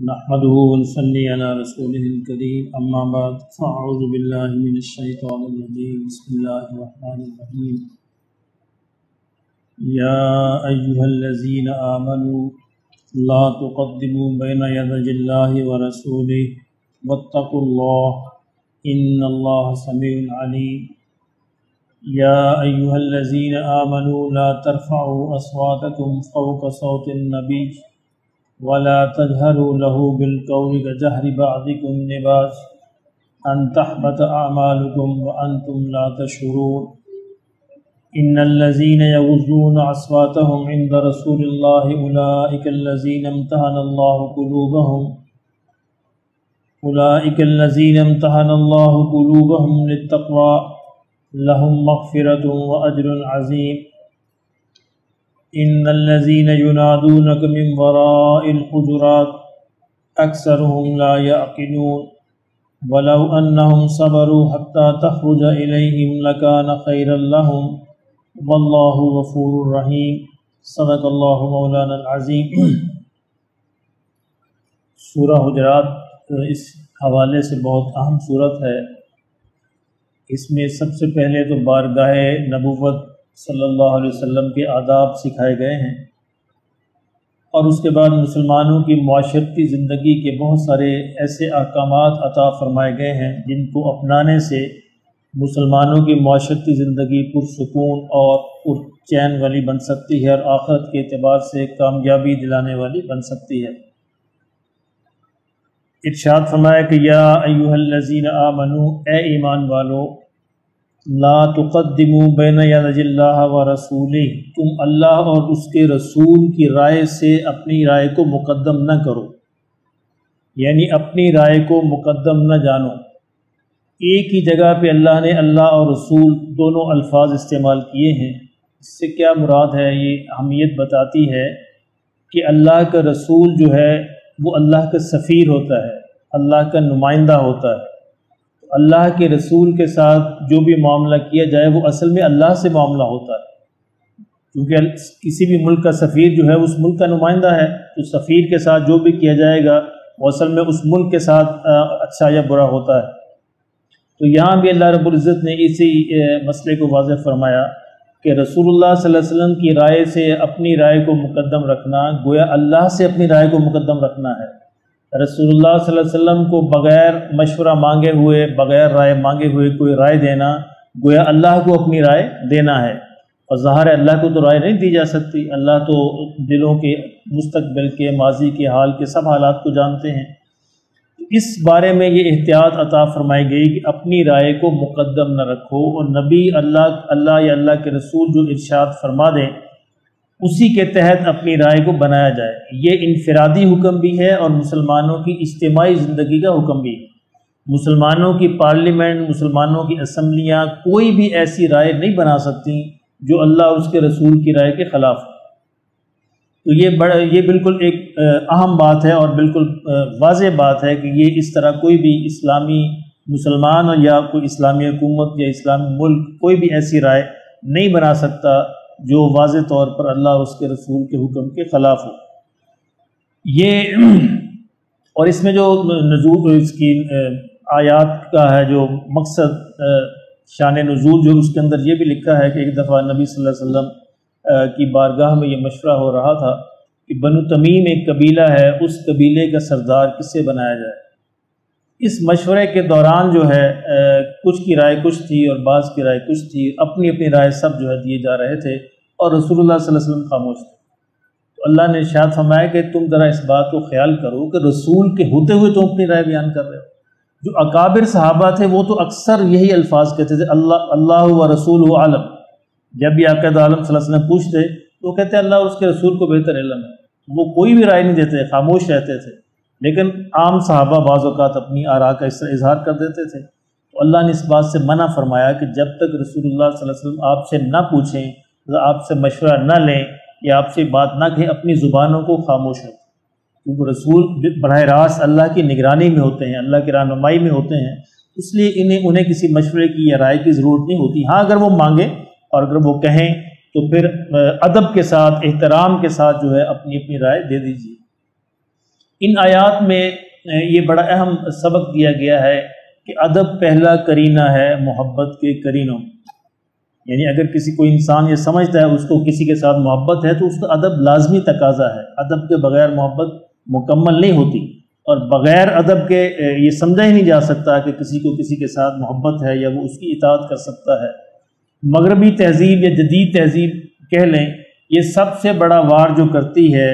نحمده ونصلي على رسوله الكريم أما بعد فأعوذ بالله من الشيطان الرجيم بسم الله الرحمن الرحيم يا أيها الذين آمنوا لا تقدموا بين يدي الله ورسوله واتقوا الله إن الله سميع عليم يا أيها الذين آمنوا لا ترفعوا أصواتكم فوق صوت النبي ولا تجهروا له بالقول كجهر بعضكم لبعض أن تحبط أعمالكم وأنتم لا تشعرون إن الذين يغضون أصواتهم عند رسول الله أولئك الذين امتحن الله قلوبهم للتقوى لهم مغفرة وأجر عظيم إن الذين ينادونك من وراء الحجرات أكثرهم لا يعقلون ولو أنهم صبروا حتى تخرج إليهم لكان خيرا لهم والله غفور رحيم صدق الله مولانا العظيم۔ سورہ حجرات اس حوالے سے بہت اہم سورت ہے۔ اس میں سب سے پہلے تو بارگاہ نبوت صلی اللہ علیہ وسلم کے آداب سکھائے گئے ہیں، اور اس کے بعد مسلمانوں کی معاشرتی زندگی کے بہت سارے ایسے احکامات عطا فرمائے گئے ہیں جن کو اپنانے سے مسلمانوں کی معاشرتی زندگی پرسکون اور پرچین والی بن سکتی ہے اور آخرت کے اعتبار سے کامیابی دلانے والی بن سکتی ہے۔ ارشاد فرمایا کہ یا ایھا الذین آمنوا، اے ایمان والو، لا تقدموا بین یدی اللہ ورسولہ، تم اللہ اور اس کے رسول کی رائے سے اپنی رائے کو مقدم نہ کرو، یعنی اپنی رائے کو مقدم نہ جانو۔ ایک ہی جگہ پہ اللہ نے اللہ اور رسول دونوں الفاظ استعمال کیے ہیں۔ اس سے کیا مراد ہے؟ یہ اہمیت بتاتی ہے کہ اللہ کا رسول جو ہے وہ اللہ کا سفیر ہوتا ہے، اللہ کا نمائندہ ہوتا ہے۔ اللہ کے رسول کے ساتھ جو بھی معاملہ کیا جائے وہ اصل میں اللہ سے معاملہ ہوتا ہے، کیونکہ کسی بھی ملک کا سفیر جو ہے اس ملک کا نمائندہ ہے، تو سفیر کے ساتھ جو بھی کیا جائے گا وہ اصل میں اس ملک کے ساتھ اچھا یا برا ہوتا ہے۔ تو یہاں بھی اللہ رب العزت نے اسی مسئلے کو واضح فرمایا کہ رسول اللہ صلی اللہ علیہ وسلم کی رائے سے اپنی رائے کو مقدم رکھنا گویا اللہ سے اپنی رائے کو مقدم رکھنا ہے۔ رسول اللہ صلی اللہ علیہ وسلم کو بغیر مشورہ مانگے ہوئے، بغیر رائے مانگے ہوئے کوئی رائے دینا گویا اللہ کو اپنی رائے دینا ہے، اور ظاہر ہے اللہ کو تو رائے نہیں دی جا سکتی، اللہ تو دلوں کے، مستقبل کے، ماضی کے، حال کے سب حالات کو جانتے ہیں۔ اس بارے میں یہ احتیاط عطا فرمائی گئی کہ اپنی رائے کو مقدم نہ رکھو، اور نبی اللہ یا اللہ کے رسول جو ارشاد فرما دیں اسی کے تحت اپنی رائے کو بنایا جائے۔ یہ انفرادی حکم بھی ہے اور مسلمانوں کی اجتماعی زندگی کا حکم بھی ہے۔ مسلمانوں کی پارلیمنٹ، مسلمانوں کی اسمبلیاں کوئی بھی ایسی رائے نہیں بنا سکتی جو اللہ اور اس کے رسول کی رائے کے خلاف ہے۔ تو یہ بالکل ایک اہم بات ہے اور بالکل واضح بات ہے کہ یہ اس طرح کوئی بھی اسلامی مسلمان یا کوئی اسلامی حکومت یا اسلامی ملک کوئی بھی ایسی رائے نہیں بنا سکتا جو واضح طور پر اللہ اور اس کے رسول کے حکم کے خلاف ہو۔ یہ اور اس میں جو نزول اس کی آیات کا ہے جو مقصد، شان نزول، جو اس کے اندر یہ بھی لکھا ہے کہ ایک دفعہ نبی صلی اللہ علیہ وسلم کی بارگاہ میں یہ مشورہ ہو رہا تھا کہ بنو تمیم ایک قبیلہ ہے، اس قبیلے کا سردار کس سے بنایا جائے۔ اس مشورے کے دوران جو ہے کچھ کی رائے کچھ تھی اور بعض کی رائے کچھ تھی، اپنی اپنی رائے سب جو ہے دیے جا رہے تھے، اور رسول اللہ صلی اللہ علیہ وسلم خاموش تھے۔ تو اللہ نے ارشاد فرمایا کہ تم ذرا اس بات کو خیال کرو کہ رسول کے ہوتے ہوئے تم اپنی رائے بیان کر رہے ہو۔ جو اکابر صحابہ تھے وہ تو اکثر یہی الفاظ کہتے تھے، اللہ و رسول عالم۔ جب بھی عقائد عالم صلی اللہ علیہ وسلم پوچھتے تو وہ کہتے اللہ اور اس کے رسول کو بہتر علم ہے۔ وہ کوئی بھی رائے نہیں دیتے، خاموش رہتے تھے، لیکن عام صحابہ بعض اوقات اپنی آراء کا اس طرح اظہار کر دیتے تھے۔ تو اللہ نے اس بات سے منع فرمایا کہ جب تک رسول اللہ صلی اللہ علیہ وسلم آپ سے نہ پوچھیں، آپ سے مشورہ نہ لیں یا آپ سے بات نہ کہیں، اپنی زبانوں کو خاموش رکھیں، کیونکہ رسول براہ راست اللہ کی نگرانی میں ہوتے ہیں، اللہ کی رہنمائی میں ہوتے ہیں، اس لیے انہیں کسی مشورے کی یا رائے کی ضرورت نہیں ہوتی۔ ہاں اگر وہ مانگیں اور اگر وہ کہیں تو پھر ادب کے ساتھ، احترام کے ساتھ جو ہے اپنی اپنی رائے دے دیجیے۔ ان آیات میں یہ بڑا اہم سبق دیا گیا ہے کہ ادب پہلا کرینہ ہے محبت کے کرینوں، یعنی اگر کسی کوئی انسان یہ سمجھتا ہے اس کو کسی کے ساتھ محبت ہے تو اس کا ادب لازمی تقاضا ہے، ادب کے بغیر محبت مکمل نہیں ہوتی، اور بغیر ادب کے یہ سمجھا ہی نہیں جا سکتا کہ کسی کو کسی کے ساتھ محبت ہے یا وہ اس کی اطاعت کر سکتا ہے۔ مغربی تہذیب یا جدید تہذیب کہہ لیں، یہ سب سے بڑا وار جو کرتی ہے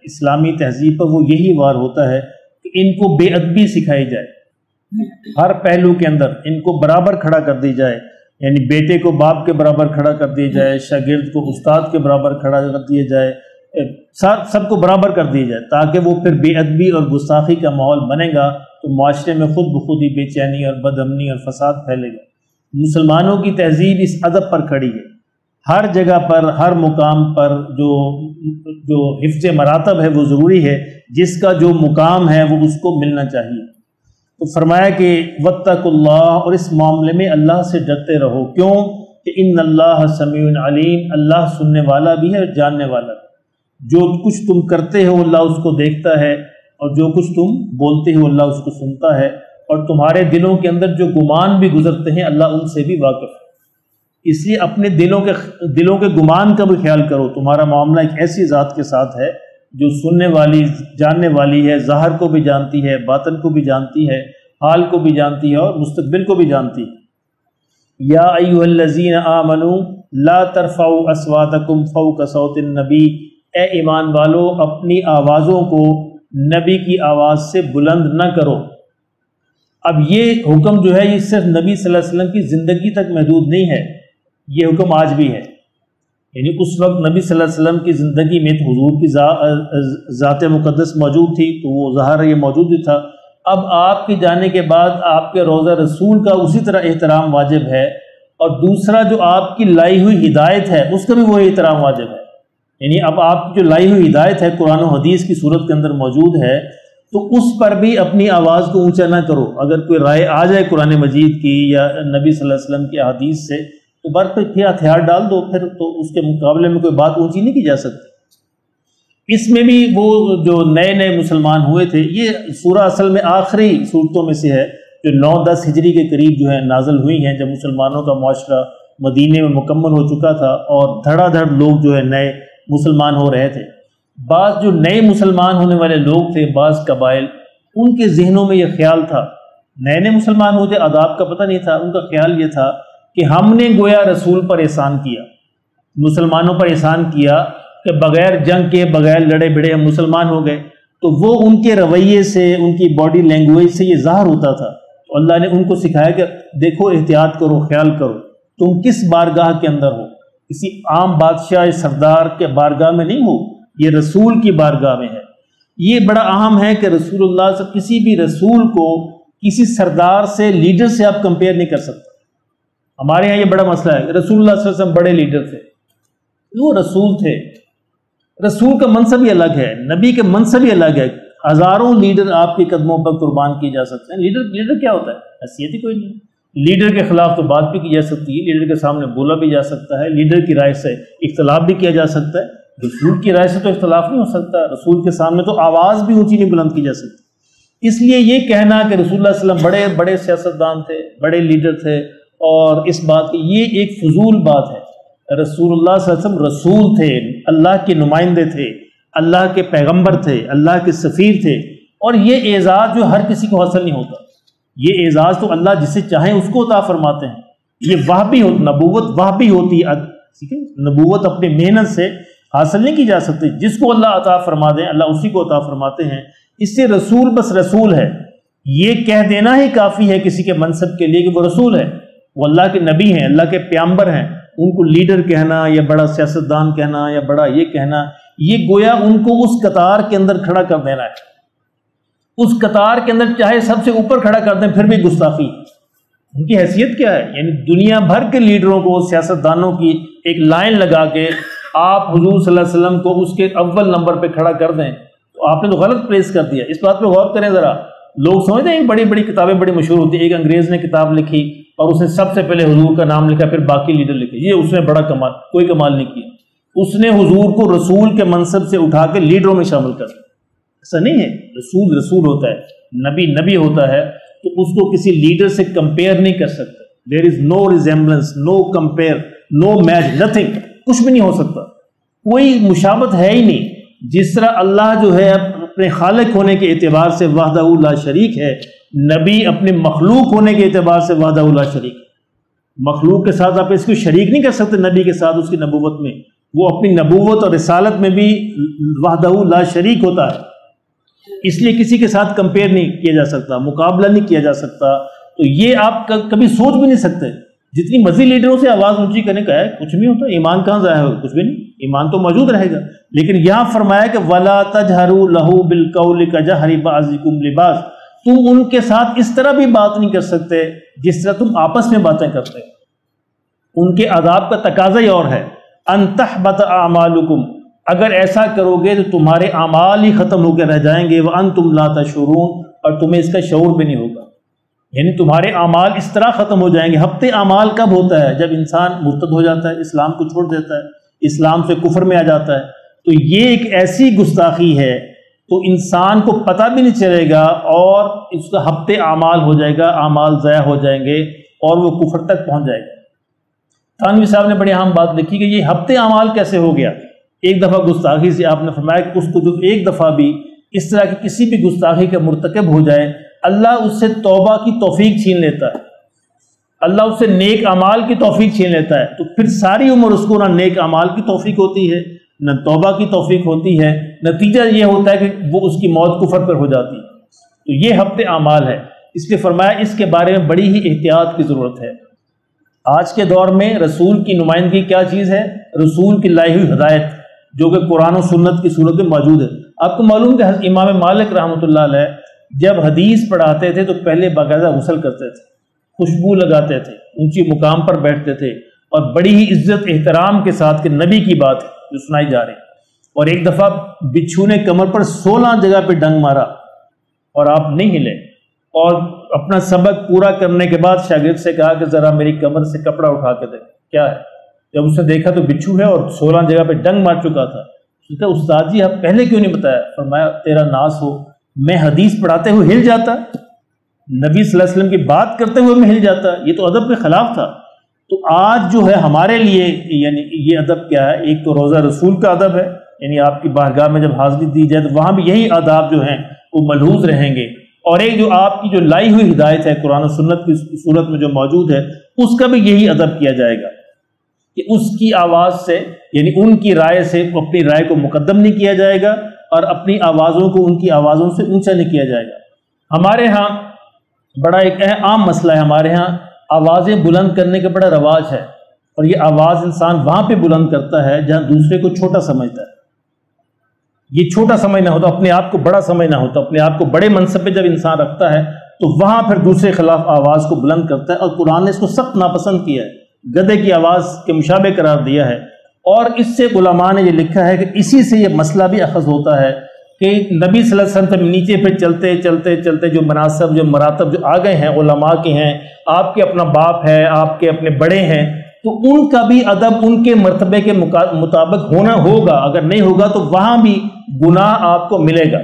اسلامی تہذیب پر، وہ یہی وار ہوتا ہے کہ ان کو بے ادبی سکھائی جائے، ہر پہلو کے اندر ان کو برابر کھڑا کر دی جائے، یعنی بیٹے کو باپ کے برابر کھڑا کر دیا جائے، شاگرد کو استاد کے برابر کھڑا کر دیا جائے، سب کو برابر کر دیا جائے، تاکہ وہ پھر بے ادبی اور گستاخی کا ماحول بنے گا تو معاشرے میں خود بخود ہی بے چینی اور بد امنی اور فساد پھیلے گا۔ مسلمانوں کی تہذیب اس ادب پر کھڑی ہے، ہر جگہ پر ہر مقام پر جو حفظ مراتب ہے وہ ضروری ہے، جس کا جو مقام ہے وہ اس کو ملنا چاہیے۔ تو فرمایا کہ واتقوا اللہ، اور اس معاملے میں اللہ سے ڈرتے رہو، کیوں کہ ان اللہ سمیع علیم، اللہ سننے والا بھی ہے اور جاننے والا بھی، جو کچھ تم کرتے ہو اللہ اس کو دیکھتا ہے، اور جو کچھ تم بولتے ہو اللہ اس کو سنتا ہے، اور تمہارے دلوں کے اندر جو گمان بھی گزرتے ہیں اللہ ان سے بھی واقف ہے۔ اس لیے اپنے دلوں کے گمان کا بھی خیال کرو، تمہارا معاملہ ایک ایسی ذات کے ساتھ ہے جو سننے والی، جاننے والی ہے، ظاہر کو بھی جانتی ہے، باطن کو بھی جانتی ہے، حال کو بھی جانتی ہے اور مستقبل کو بھی جانتی ہے۔ یا ایھا الذین آمنوا لا ترفعوا اصواتکم فوق صوت النبی، اے ایمان والو اپنی آوازوں کو نبی کی آواز سے بلند نہ کرو۔ اب یہ حکم جو ہے یہ صرف نبی صلی اللہ علیہ وسلم کی زندگی تک محدود نہیں ہے، یہ حکم آج بھی ہے، یعنی اس وقت نبی صلی اللہ علیہ وسلم کی زندگی میں تو حضور کی ذات مقدس موجود تھی تو وہ ظاہر یہ موجود بھی تھا، اب آپ کے جانے کے بعد آپ کے روضہ رسول کا اسی طرح احترام واجب ہے، اور دوسرا جو آپ کی لائی ہوئی ہدایت ہے اس کا بھی وہی احترام واجب ہے، یعنی اب آپ کی جو لائی ہوئی ہدایت ہے قرآن و حدیث کی صورت کے اندر موجود ہے تو اس پر بھی اپنی آواز کو اونچا نہ کرو۔ اگر کوئی رائے آ جائے قرآن مجید کی یا نبی صلی اللہ علیہ وسلم کی احادیث سے تو بر پہ پھر ہتھیار ڈال دو، پھر تو اس کے مقابلے میں کوئی بات اونچی نہیں کی جا سکتی۔ اس میں بھی وہ جو نئے مسلمان ہوئے تھے، یہ سورہ اصل میں آخری صورتوں میں سے ہے جو 9-10 ہجری کے قریب جو ہے نازل ہوئی ہیں، جب مسلمانوں کا معاشرہ مدینے میں مکمل ہو چکا تھا اور دھڑا دھڑ لوگ جو ہے نئے مسلمان ہو رہے تھے۔ بعض جو نئے مسلمان ہونے والے لوگ تھے، بعض قبائل، ان کے ذہنوں میں یہ خیال تھا، نئے مسلمان ہوتے آداب کا پتہ نہیں تھا، ان کا خیال یہ تھا کہ ہم نے گویا رسول پر احسان کیا، مسلمانوں پر احسان کیا کہ بغیر جنگ کے، بغیر لڑے بڑے ہم مسلمان ہو گئے، تو وہ ان کے رویے سے، ان کی باڈی لینگویج سے یہ ظاہر ہوتا تھا۔ تو اللہ نے ان کو سکھایا کہ دیکھو احتیاط کرو، خیال کرو، تم کس بارگاہ کے اندر ہو، کسی عام بادشاہ سردار کے بارگاہ میں نہیں ہو، یہ رسول کی بارگاہ میں ہے۔ یہ بڑا اہم ہے کہ رسول اللہ سے، کسی بھی رسول کو کسی سردار سے، لیڈر سے آپ کمپیئر نہیں کر سکتے۔ ہمارے ہاں یہ بڑا مسئلہ ہے، رسول اللہ صلی اللہ علیہ وسلم بڑے لیڈر تھے، وہ رسول تھے، رسول کا منصب ہی الگ ہے، نبی کے منصب ہی الگ ہے، ہزاروں لیڈر آپ کے قدموں پر قربان کیے جا سکتے ہیں۔ لیڈر کیا ہوتا ہے؟ حیثیت ہی کوئی نہیں۔ لیڈر کے خلاف تو بات بھی کی جا سکتی ہے، لیڈر کے سامنے بولا بھی جا سکتا ہے، لیڈر کی رائے سے اختلاف بھی کیا جا سکتا ہے، رسول کی رائے سے تو اختلاف نہیں ہو سکتا، رسول کے سامنے تو آواز بھی اونچی نہیں بلند کی جا سکتی۔ اس لیے یہ کہنا کہ رسول اللہ صلی اللہ علیہ وسلم بڑے سیاستدان تھے، بڑے لیڈر تھے، اور اس بات کی یہ ایک فضول بات ہے۔ رسول اللہ صلی اللہ علیہ وسلم رسول تھے، اللہ کے نمائندے تھے، اللہ کے پیغمبر تھے، اللہ کے سفیر تھے، اور یہ اعزاز جو ہر کسی کو حاصل نہیں ہوتا، یہ اعزاز تو اللہ جسے چاہیں اس کو عطا فرماتے ہیں۔ یہ وہبی ہوتی، نبوت وہبی ہوتی ہے، نبوت اپنی محنت سے حاصل نہیں کی جا سکتی، جس کو اللہ عطا فرما دیں اللہ اسی کو عطا فرماتے ہیں۔ اس سے رسول بس رسول ہے، یہ کہہ دینا ہی کافی ہے کسی کے منصب کے لیے کہ وہ رسول ہے، وہ اللہ کے نبی ہیں، اللہ کے پیغمبر ہیں۔ ان کو لیڈر کہنا یا بڑا سیاستدان کہنا یا بڑا یہ کہنا، یہ گویا ان کو اس قطار کے اندر کھڑا کر دینا ہے، اس قطار کے اندر چاہے سب سے اوپر کھڑا کر دیں پھر بھی گستاخی۔ ان کی حیثیت کیا ہے؟ یعنی دنیا بھر کے لیڈروں کو، سیاستدانوں کی ایک لائن لگا کے آپ حضور صلی اللہ علیہ وسلم کو اس کے اول نمبر پہ کھڑا کر دیں تو آپ نے تو غلط پلیس کر دیا۔ اس بات پہ غور کریں ذرا، لوگ سمجھتے ہیں بڑی بڑی کتابیں بڑی مشہور ہوتی ہیں، ایک انگریز نے کتاب لکھی اور اس نے سب سے پہلے حضور کا نام لکھا، پھر باقی لیڈر لکھے، یہ اس نے بڑا کمال، کوئی کمال نہیں کیا، اس نے حضور کو رسول کے منصب سے اٹھا کے لیڈروں میں شامل کر دیا۔ ایسا نہیں ہے. رسول رسول ہوتا ہے، نبی نبی ہوتا ہے، تو اس کو کسی لیڈر سے کمپیئر نہیں کر سکتے. There is no resemblance, no compare, no match, nothing, کچھ بھی نہیں ہو سکتا، کوئی مشابہت ہے ہی نہیں. جس طرح اللہ جو ہے اپنے خالق ہونے کے اعتبار سے وحدہ لا شریک ہے، نبی اپنے مخلوق ہونے کے اعتبار سے وحدہ لا شریک ہے. مخلوق کے ساتھ آپ اس کو شریک نہیں کر سکتے. نبی کے ساتھ اس کی نبوت میں، وہ اپنی نبوت اور رسالت میں بھی وحدہ لا شریک ہوتا ہے، اس لیے کسی کے ساتھ کمپیئر نہیں کیا جا سکتا، مقابلہ نہیں کیا جا سکتا. تو یہ آپ کبھی سوچ بھی نہیں سکتے. جتنی مرضی لیڈروں سے آواز اونچی کرنے کا ہے، کچھ نہیں ہوتا. ایمان کہاں ضائع ہوگا؟ کچھ بھی نہیں، ایمان تو موجود رہے گا. لیکن یہاں فرمایا کہ وَلَا تَجْهَرُوا لَهُ بِالْقَوْلِ كَجَهْرِ بَعْضِكُمْ لِبَعْضٍ، تم ان کے ساتھ اس طرح بھی بات نہیں کر سکتے جس طرح تم آپس میں باتیں کرتے. ان کے عذاب کا تقاضا ہی اور ہے. أَن تَحْبَطَ أَعْمَالُكُمْ، اگر ایسا کرو گے تو تمہارے اعمال ہی ختم ہو کے رہ جائیں گے. وَأَنْتُمْ لَا تَشْعُرُونَ، اور تمہیں اس کا شعور بھی نہیں ہوگا. یعنی تمہارے اعمال اس طرح ختم ہو جائیں گے. ہفتے اعمال کب ہوتا ہے؟ جب انسان مرتد ہو جاتا ہے، اسلام کو چھوڑ دیتا ہے، اسلام سے کفر میں آ جاتا ہے. تو یہ ایک ایسی گستاخی ہے، تو انسان کو پتہ بھی نہیں چلے گا اور اس کا ہفتے اعمال ہو جائے گا، اعمال ضائع ہو جائیں گے اور وہ کفر تک پہنچ جائے گا. تھانوی صاحب نے بڑی اہم بات لکھی کہ یہ ہفتے اعمال کیسے ہو گیا. ایک دفعہ گستاخی سے آپ نے فرمایا کہ اس کو جو ایک دفعہ بھی اس طرح کی کسی بھی گستاخی کا مرتکب ہو جائے، اللہ اس سے توبہ کی توفیق چھین لیتا ہے، اللہ اس سے نیک اعمال کی توفیق چھین لیتا ہے. تو پھر ساری عمر اس کو نہ نیک اعمال کی توفیق ہوتی ہے، نہ توبہ کی توفیق ہوتی ہے. نتیجہ یہ ہوتا ہے کہ وہ اس کی موت کفر پر ہو جاتی ہے. تو یہ ہفتے اعمال ہے. اس لیے فرمایا اس کے بارے میں بڑی ہی احتیاط کی ضرورت ہے. آج کے دور میں رسول کی نمائندگی کیا چیز ہے؟ رسول کی لائی ہوئی ہدایت، جو کہ قرآن و سنت کی صورت میں موجود ہے. آپ کو معلوم کہ امام مالک رحمۃ اللہ علیہ جب حدیث پڑھاتے تھے تو پہلے باقاعدہ غسل کرتے تھے، خوشبو لگاتے تھے، اونچی مقام پر بیٹھتے تھے، اور بڑی ہی عزت احترام کے ساتھ کہ نبی کی بات جو سنائی جا رہی. اور ایک دفعہ بچھو نے کمر پر 16 جگہ پہ ڈنگ مارا اور آپ نہیں ہلے، اور اپنا سبق پورا کرنے کے بعد شاگرد سے کہا کہ ذرا میری کمر سے کپڑا اٹھا کے دے، کیا ہے؟ جب اس نے دیکھا تو بچھو ہے اور 16 جگہ پہ ڈنگ مار چکا تھا. کہ استاد جی آپ پہلے کیوں نہیں بتایا؟ فرمایا تیرا ناز ہو، میں حدیث پڑھاتے ہوئے ہل جاتا، نبی صلی اللہ علیہ وسلم کی بات کرتے ہوئے میں ہل جاتا، یہ تو ادب کے خلاف تھا. تو آج جو ہے ہمارے لیے یعنی یہ ادب کیا ہے؟ ایک تو روزہ رسول کا ادب ہے، یعنی آپ کی بارگاہ میں جب حاضری دی جائے تو وہاں بھی یہی آداب جو ہیں وہ ملحوظ رہیں گے. اور ایک جو آپ کی جو لائی ہوئی ہدایت ہے قرآن و سنت کی صورت میں جو موجود ہے، اس کا بھی یہی ادب کیا جائے گا کہ اس کی آواز سے یعنی ان کی رائے سے اپنی رائے کو مقدم نہیں کیا جائے گا، اور اپنی آوازوں کو ان کی آوازوں سے اونچا نہیں کیا جائے گا. ہمارے ہاں بڑا ایک عام مسئلہ ہے، ہمارے ہاں آوازیں بلند کرنے کا بڑا رواج ہے، اور یہ آواز انسان وہاں پہ بلند کرتا ہے جہاں دوسرے کو چھوٹا سمجھتا ہے. یہ چھوٹا سمجھنا ہوتا، اپنے آپ کو بڑا سمجھنا ہوتا، اپنے آپ کو بڑے منصب پہ جب انسان رکھتا ہے تو وہاں پھر دوسرے خلاف آواز کو بلند کرتا ہے. اور قرآن نے اس کو سخت ناپسند کیا ہے، گدھے کی آواز کے مشابہ قرار دیا ہے. اور اس سے علماء نے یہ لکھا ہے کہ اسی سے یہ مسئلہ بھی اخذ ہوتا ہے کہ نبی صلی اللہ علیہ وسلم نیچے پہ چلتے چلتے چلتے جو مناصب جو مراتب جو آ گئے ہیں علماء کے ہیں، آپ کے اپنا باپ ہے، آپ کے اپنے بڑے ہیں، تو ان کا بھی ادب ان کے مرتبے کے مطابق ہونا ہوگا. اگر نہیں ہوگا تو وہاں بھی گناہ آپ کو ملے گا.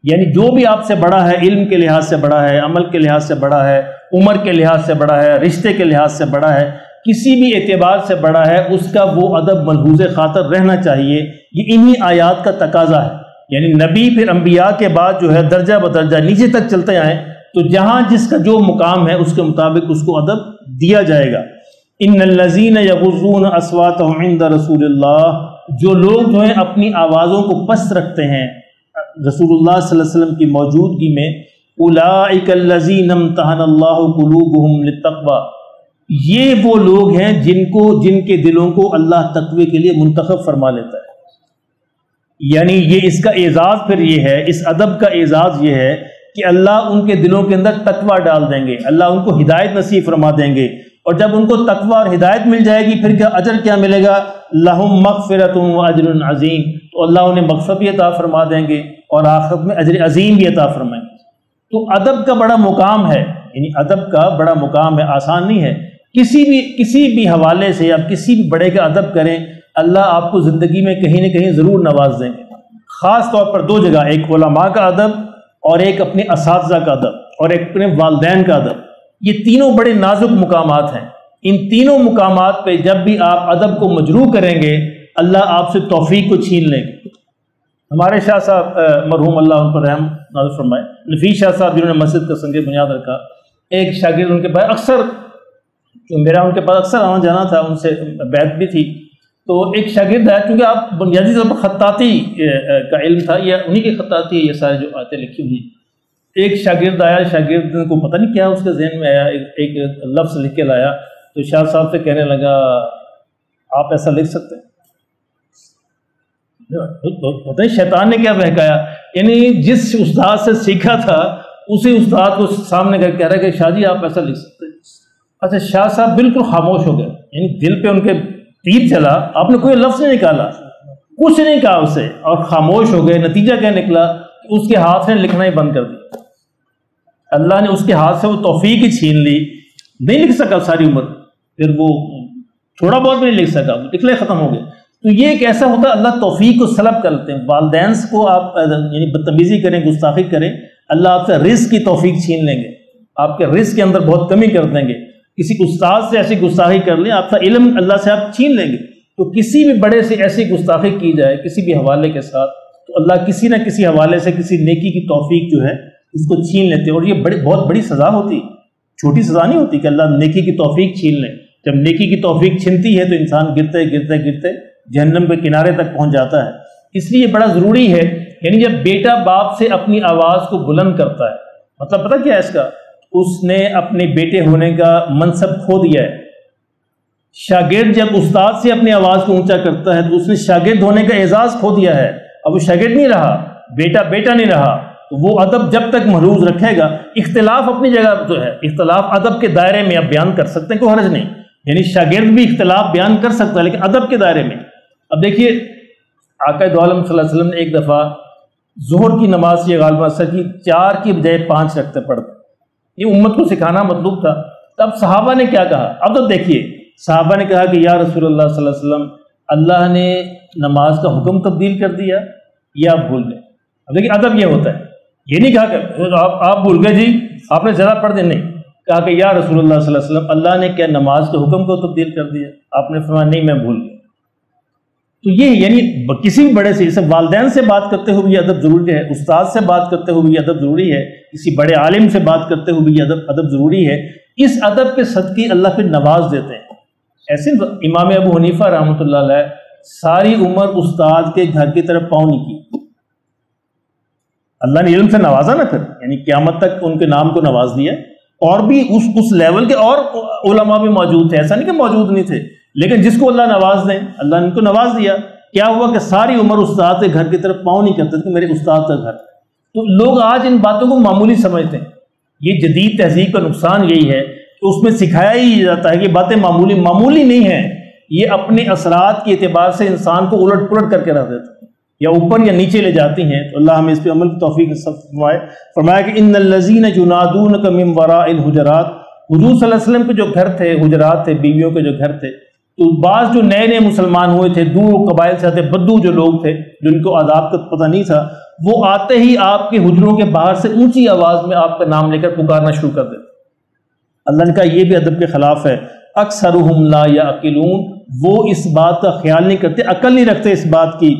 یعنی جو بھی آپ سے بڑا ہے، علم کے لحاظ سے بڑا ہے، عمل کے لحاظ سے بڑا ہے، عمر کے لحاظ سے بڑا ہے، رشتے کے لحاظ سے بڑا ہے، کسی بھی اعتبار سے بڑا ہے، اس کا وہ ادب ملحوظ خاطر رہنا چاہیے. یہ انہی آیات کا تقاضا ہے. یعنی نبی پھر انبیاء کے بعد جو ہے درجہ بدرجہ نیچے تک چلتے آئیں، تو جہاں جس کا جو مقام ہے اس کے مطابق اس کو ادب دیا جائے گا. ان الذین یغضون اصواتهم عند رسول اللہ، جو لوگ جو ہیں اپنی آوازوں کو پست رکھتے ہیں رسول اللہ صلی اللہ علیہ وسلم کی موجودگی میں، اولئک الذین امتحن اللہ قلوبهم للتقوی، یہ وہ لوگ ہیں جن کے دلوں کو اللہ تقوی کے لیے منتخب فرما لیتا ہے. یعنی یہ اس کا اعزاز پھر یہ ہے، اس ادب کا اعزاز یہ ہے کہ اللہ ان کے دلوں کے اندر تقوی ڈال دیں گے، اللہ ان کو ہدایت نصیب فرما دیں گے. اور جب ان کو تقوی اور ہدایت مل جائے گی پھر کیا اجر کیا ملے گا؟ لہم مغفرۃ واجر عظیم، تو اللہ انہیں مغفرت بھی عطا فرما دیں گے اور آخرت میں اجر عظیم بھی عطا فرمائیں گے. تو ادب کا بڑا مقام ہے، یعنی ادب کا بڑا مقام ہے، آسان نہیں ہے. کسی بھی حوالے سے آپ کسی بھی بڑے کا ادب کریں، اللہ آپ کو زندگی میں کہیں نہ کہیں ضرور نواز دیں گے. خاص طور پر دو جگہ، ایک علماء کا ادب اور ایک اپنے اساتذہ کا ادب اور ایک اپنے والدین کا ادب، یہ تینوں بڑے نازک مقامات ہیں۔ ان تینوں مقامات پہ جب بھی آپ ادب کو مجروح کریں گے اللہ آپ سے توفیق کو چھین لیں گے۔ ہمارے شاہ صاحب مرحوم اللہ ان پر رحم نازل فرمائے، نفیس شاہ صاحب جنہوں نے مسجد کا سنگ بنیاد رکھا، ایک شاگرد ان کے پاس اکثر، میرا ان کے پاس اکثر آنا جانا تھا، ان سے بیعت بھی تھی، تو ایک شاگرد ہے، کیونکہ آپ بنیادی طور پر خطاطی کا علم تھا، یا انہی کی خطاطی ہے یہ سارے جو آیتیں لکھی ہوئی۔ ایک شاگرد آیا، شاگرد کو پتہ نہیں کیا اس کے ذہن میں آیا، ایک لفظ لکھ کے لایا، تو شاہ صاحب سے کہنے لگا آپ ایسا لکھ سکتے ہیں؟ پتہ نہیں شیطان نے کیا بہکایا، یعنی جس استاد سے سیکھا تھا اسی استاد کو سامنے کر کہہ رہا ہے کہ شاہ جی آپ ایسا لکھ سکتے ہیں۔ اچھا، شاہ صاحب بالکل خاموش ہو گئے، یعنی دل پہ ان کے تیر چلا، آپ نے کوئی لفظ نہیں نکالا، کچھ نہیں کہا اسے، اور خاموش ہو گئے۔ نتیجہ کیا نکلا کہ اس کے ہاتھ نے لکھنا ہی بند کر دیا، اللہ نے اس کے ہاتھ سے وہ توفیق ہی چھین لی، نہیں لکھ سکا ساری عمر، پھر وہ تھوڑا بہت بھی نہیں لکھ سکا، لکھنے ختم ہو گئے۔ تو یہ ایک ایسا ہوتا ہے اللہ توفیق کو سلب کرتے ہیں۔ والدین کو آپ یعنی بدتمیزی کریں، گستاخی کریں، اللہ آپ سے رزق کی توفیق چھین لیں گے، آپ کے رزق کے اندر بہت کمی کر دیں گے۔ کسی استاد سے ایسی گستاخی کر لیں، آپ کا علم اللہ سے آپ چھین لیں گے۔ تو کسی بھی بڑے سے ایسی گستاخی کی جائے کسی بھی حوالے کے ساتھ، تو اللہ کسی نہ کسی حوالے سے کسی نیکی کی توفیق جو ہے اس کو چھین لیتے ہیں، اور یہ بہت بڑی سزا ہوتی ہے، چھوٹی سزا نہیں ہوتی کہ اللہ نیکی کی توفیق چھین لیں۔ جب نیکی کی توفیق چھنتی ہے تو انسان گرتے گرتے گرتے جہنم کے کنارے تک پہنچ جاتا ہے۔ اس لیے بڑا ضروری ہے، یعنی جب بیٹا باپ سے اپنی آواز کو بلند کرتا ہے، مطلب پتہ کیا ہے اس کا، اس نے اپنے بیٹے ہونے کا منصب کھو دیا ہے۔ شاگرد جب استاد سے اپنی آواز کو اونچا کرتا ہے تو اس نے شاگرد ہونے کا اعزاز کھو دیا ہے، اب وہ شاگرد نہیں رہا، بیٹا بیٹا نہیں رہا۔ وہ ادب جب تک محروز رکھے گا، اختلاف اپنی جگہ جو ہے، اختلاف ادب کے دائرے میں آپ بیان کر سکتے ہیں، کوئی حرج نہیں، یعنی شاگرد بھی اختلاف بیان کر سکتا ہے لیکن ادب کے دائرے میں۔ اب دیکھیے آقا دو عالم صلی اللہ علیہ وسلم نے ایک دفعہ ظہر کی نماز یہ غالباً اثر کی 4 کی بجائے 5 رکھتے پڑھتے، یہ امت کو سکھانا مطلوب تھا۔ تب صحابہ نے کیا کہا؟ اب تو دیکھیے، صحابہ نے کہا کہ یا رسول اللہ صلی اللہ علیہ وسلم، اللہ نے نماز کا حکم تبدیل کر دیا یا آپ بھول گئے؟ اب دیکھیے ادب یہ ہوتا ہے، یہ نہیں کہا کہ آپ بھول گئے جی آپ نے زیادہ پڑھ دیا، نہیں کہا کہ یا رسول اللہ صلی اللہ علیہ وسلم اللہ نے کیا نماز کے حکم کو تبدیل کر دیا؟ آپ نے فرمایا نہیں میں بھول گیا۔ تو یہ یعنی کسی بھی بڑے سے، جیسے والدین سے بات کرتے ہوئے یہ ادب ضروری ہے، استاد سے بات کرتے ہوئے یہ ادب ضروری ہے، کسی بڑے عالم سے بات کرتے ہوئے یہ ادب ضروری ہے۔ اس ادب کے صدقے اللہ پھر نواز دیتے ہیں۔ ایسے امام ابو حنیفہ رحمۃ اللہ علیہ ساری عمر استاد کے گھر کی طرف پاؤں نہیں کی، اللہ نے علم سے نوازا نا، پھر یعنی قیامت تک ان کے نام کو نواز دیا، اور بھی اس لیول کے اور علماء بھی موجود تھے، ایسا نہیں کہ موجود نہیں تھے، لیکن جس کو اللہ نواز دیں، اللہ نے ان کو نواز دیا۔ کیا ہوا کہ ساری عمر استاد کے گھر کی طرف پاؤں نہیں کرتے تھے کہ میرے استاد کا گھر۔ تو لوگ آج ان باتوں کو معمولی سمجھتے ہیں، یہ جدید تہذیب کا نقصان یہی ہے کہ اس میں سکھایا ہی جاتا ہے کہ باتیں معمولی نہیں ہیں، یہ اپنے اثرات کے اعتبار سے انسان کو الٹ پلٹ کر کے رکھ دیتے ہیں، یا اوپر یا نیچے لے جاتی ہیں۔ تو اللہ ہمیں اس پہ عمل کی توفیق فرمایا کہ ان الذین ینادونک من وراء الحجرات، حضور صلی اللہ علیہ وسلم کے جو گھر تھے، حجرات تھے، بیویوں کے جو گھر تھے، تو بعض جو نئے مسلمان ہوئے تھے، دور قبائل سے آتے بدو جو لوگ تھے جن کو آداب کا پتہ نہیں تھا، وہ آتے ہی آپ کے حجروں کے باہر سے اونچی آواز میں آپ کا نام لے کر پکارنا شروع کر دیتے۔ اللہ نے کہا یہ بھی ادب کے خلاف ہے۔ اکثرہم لا یعقلون، وہ اس بات کا خیال نہیں کرتے، عقل نہیں رکھتے اس بات کی۔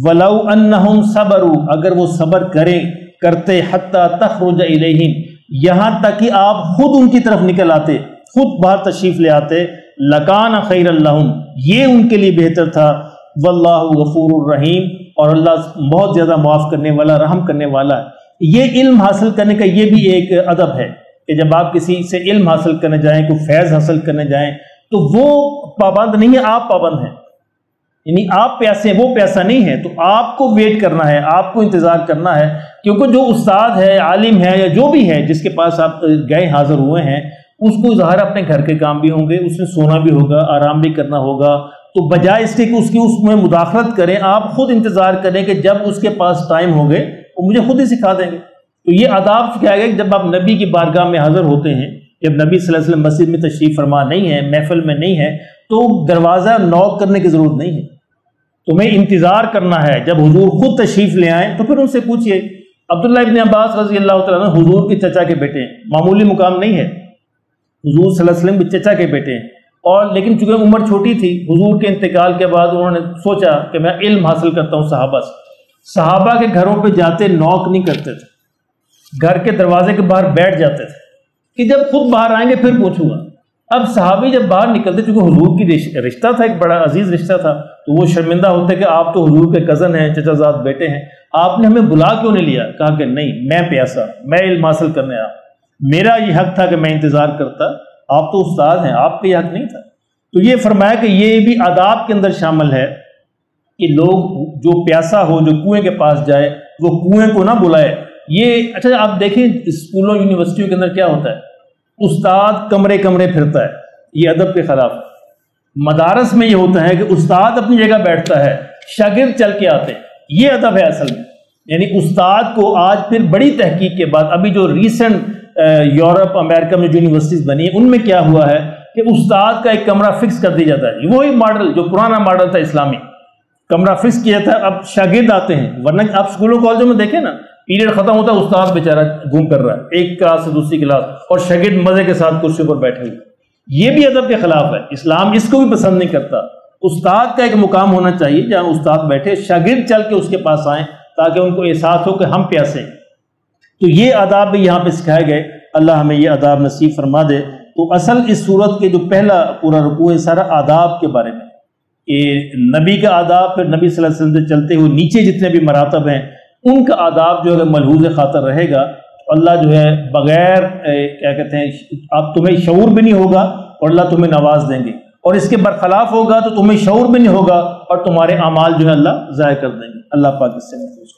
ولو انہم صبروا، اگر وہ صبر کرتے حتی تخرج الیہم، یہاں تک کہ آپ خود ان کی طرف نکل آتے، خود باہر تشریف لے آتے، لکان خیر لہم، یہ ان کے لیے بہتر تھا۔ واللہ غفور الرحیم، اور اللہ بہت زیادہ معاف کرنے والا، رحم کرنے والا ہے۔ یہ علم حاصل کرنے کا یہ بھی ایک ادب ہے کہ جب آپ کسی سے علم حاصل کرنے جائیں، کوئی فیض حاصل کرنے جائیں، تو وہ پابند نہیں ہے، آپ پابند ہیں، یعنی آپ پیاسے ہیں، وہ پیاسا نہیں ہے، تو آپ کو ویٹ کرنا ہے، آپ کو انتظار کرنا ہے، کیونکہ جو استاد ہے، عالم ہے، یا جو بھی ہے جس کے پاس آپ گئے حاضر ہوئے ہیں، اس کو ظاہر اپنے گھر کے کام بھی ہوں گے، اس میں سونا بھی ہوگا، آرام بھی کرنا ہوگا، تو بجائے اس کے کہ اس میں مداخلت کریں، آپ خود انتظار کریں کہ جب اس کے پاس ٹائم ہوگے وہ مجھے خود ہی سکھا دیں گے۔ تو یہ آداب سکھایا گیا کہ جب آپ نبی کی بارگاہ میں حاضر ہوتے ہیں، جب نبی صلی اللہ علیہ وسلم مسجد میں تشریف فرما نہیں ہے، محفل میں نہیں ہے، تو دروازہ نوک کرنے کی ضرورت نہیں ہے، تمہیں انتظار کرنا ہے جب حضور خود تشریف لے آئیں تو پھر ان سے پوچھئے۔ عبداللہ ابن عباس رضی اللہ تعالیٰ عنہ حضور کے چچا کے بیٹے ہیں، معمولی مقام نہیں ہے، حضور صلی اللہ علیہ وسلم کے چچا کے بیٹے ہیں، اور لیکن چونکہ عمر چھوٹی تھی، حضور کے انتقال کے بعد انہوں نے سوچا کہ میں علم حاصل کرتا ہوں صحابہ سے۔ صحابہ کے گھروں پہ جاتے نوک نہیں کرتے تھے، گھر کے دروازے کے باہر بیٹھ جاتے تھے کہ جب خود باہر آئیں گے پھر پوچھوں گا۔ اب صحابی جب باہر نکلتے، چونکہ حضور کی رشتہ تھا، ایک بڑا عزیز رشتہ تھا، تو وہ شرمندہ ہوتے کہ آپ تو حضور کے کزن ہیں، چچا زاد بیٹے ہیں، آپ نے ہمیں بلا کیوں نہیں لیا؟ کہا کہ نہیں، میں پیاسا، میں علم حاصل کرنے آیا، میرا یہ حق تھا کہ میں انتظار کرتا، آپ تو استاد ہیں، آپ کا یہ حق نہیں تھا۔ تو یہ فرمایا کہ یہ بھی آداب کے اندر شامل ہے کہ لوگ جو پیاسا ہو، جو کنویں کے پاس جائے، وہ کنویں کو نہ بلائے۔ یہ اچھا آپ دیکھیں اسکولوں یونیورسٹیوں کے اندر کیا ہوتا ہے، استاد کمرے کمرے پھرتا ہے، یہ ادب کے خلاف ہے۔ مدارس میں یہ ہوتا ہے کہ استاد اپنی جگہ بیٹھتا ہے، شاگرد چل کے آتے ہیں، یہ ادب ہے اصل میں۔ یعنی استاد کو آج پھر بڑی تحقیق کے بعد، ابھی جو ریسنٹ یورپ امریکہ میں جو یونیورسٹیز بنی ہیں ان میں کیا ہوا ہے کہ استاد کا ایک کمرہ فکس کر دیا جاتا ہے، وہی ماڈل جو پرانا ماڈل تھا اسلامی، کمرہ فکس کیا جاتا ہے، اب شاگرد آتے ہیں۔ ورنہ آپ اسکولوں کالجوں میں دیکھیں نا، پیریڈ ختم ہوتا ہے، استاد بیچارہ گھوم کر رہا ہے ایک کلاس سے دوسری کلاس، اور شاگرد مزے کے ساتھ کرسی پر بیٹھے ہوئے۔ یہ بھی ادب کے خلاف ہے، اسلام اس کو بھی پسند نہیں کرتا۔ استاد کا ایک مقام ہونا چاہیے جہاں استاد بیٹھے، شاگرد چل کے اس کے پاس آئیں تاکہ ان کو احساس ہو کہ ہم پیاسے ہیں۔ تو یہ آداب بھی یہاں پہ سکھائے گئے، اللہ ہمیں یہ آداب نصیب فرما دے۔ تو اصل اس صورت کے جو پہلا پورا رکوع ہے سارا آداب کے بارے میں، کہ نبی کا آداب، پھر نبی صلی اللہ علیہ وسلم سے چلتے ہوئے نیچے جتنے بھی مراتب ہیں ان کا آداب جو ہے ملحوظ خاطر رہے گا، اللہ جو ہے بغیر کیا کہتے ہیں، آپ تمہیں شعور بھی نہیں ہوگا اور اللہ تمہیں نواز دیں گے، اور اس کے برخلاف ہوگا تو تمہیں شعور بھی نہیں ہوگا اور تمہارے اعمال جو ہے اللہ ضائع کر دیں گے۔ اللہ پاک اس سے محفوظ